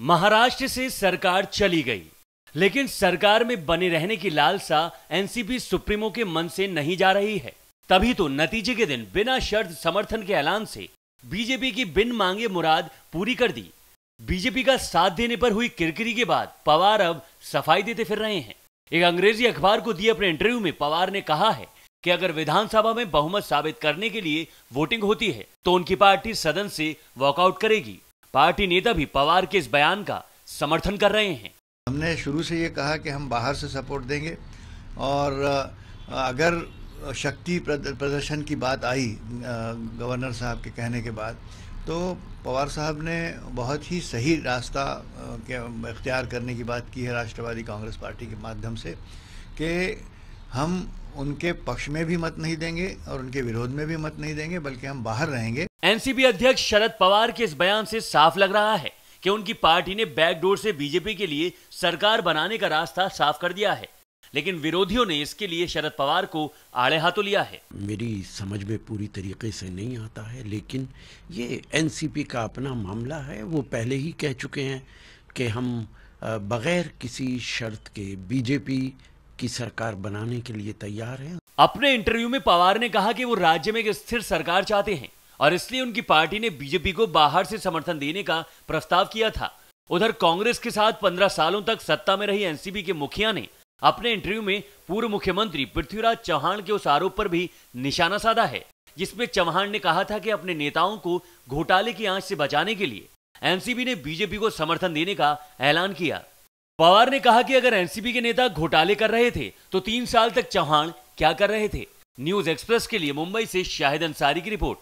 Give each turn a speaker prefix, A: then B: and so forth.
A: महाराष्ट्र से सरकार चली गई, लेकिन सरकार में बने रहने की लालसा एनसीपी सुप्रीमो के मन से नहीं जा रही है। तभी तो नतीजे के दिन बिना शर्त समर्थन के ऐलान से बीजेपी की बिन मांगे मुराद पूरी कर दी। बीजेपी का साथ देने पर हुई किरकिरी के बाद पवार अब सफाई देते फिर रहे हैं। एक अंग्रेजी अखबार को दिए अपने इंटरव्यू में पवार ने कहा है कि अगर विधानसभा में बहुमत साबित करने के लिए वोटिंग होती है तो उनकी पार्टी सदन से वॉकआउट करेगी। पार्टी नेता भी पवार के इस बयान का समर्थन कर रहे हैं।
B: हमने शुरू से ये कहा कि हम बाहर से सपोर्ट देंगे और अगर शक्ति प्रदर्शन की बात आई गवर्नर साहब के कहने के बाद, तो पवार साहब ने बहुत ही सही रास्ता इख्तियार करने की बात की है राष्ट्रवादी कांग्रेस पार्टी के माध्यम से कि हम उनके पक्ष में भी मत नहीं देंगे और उनके विरोध में भी मत नहीं देंगे, बल्कि हम बाहर रहेंगे।
A: एनसीपी अध्यक्ष शरद पवार के इस बयान से साफ लग रहा है कि उनकी पार्टी ने बैकडोर से बीजेपी के लिए सरकार बनाने का रास्ता साफ कर दिया है, लेकिन विरोधियों ने इसके लिए शरद पवार को आड़े हाथों लिया है।
C: मेरी समझ में पूरी तरीके से नहीं आता है, लेकिन ये एनसीपी का अपना मामला है। वो पहले ही कह चुके हैं कि हम बगैर किसी शर्त के बीजेपी की सरकार बनाने के लिए तैयार हैं।
A: अपने इंटरव्यू में पवार ने कहा कि वो राज्य में एक स्थिर सरकार चाहते हैं और इसलिए उनकी पार्टी ने बीजेपी को बाहर से समर्थन देने का प्रस्ताव किया था। उधर कांग्रेस के साथ 15 सालों तक सत्ता में रही एनसीपी के मुखिया ने अपने इंटरव्यू में पूर्व मुख्यमंत्री पृथ्वीराज चव्हाण के उस आरोप पर भी निशाना साधा है, जिसमें चव्हाण ने कहा था कि अपने नेताओं को घोटाले की आंच से बचाने के लिए एनसीपी ने बीजेपी को समर्थन देने का ऐलान किया। पवार ने कहा कि अगर एनसीपी के नेता घोटाले कर रहे थे तो 3 साल तक चव्हाण क्या कर रहे थे। न्यूज एक्सप्रेस के लिए मुंबई से शाहिद अंसारी की रिपोर्ट।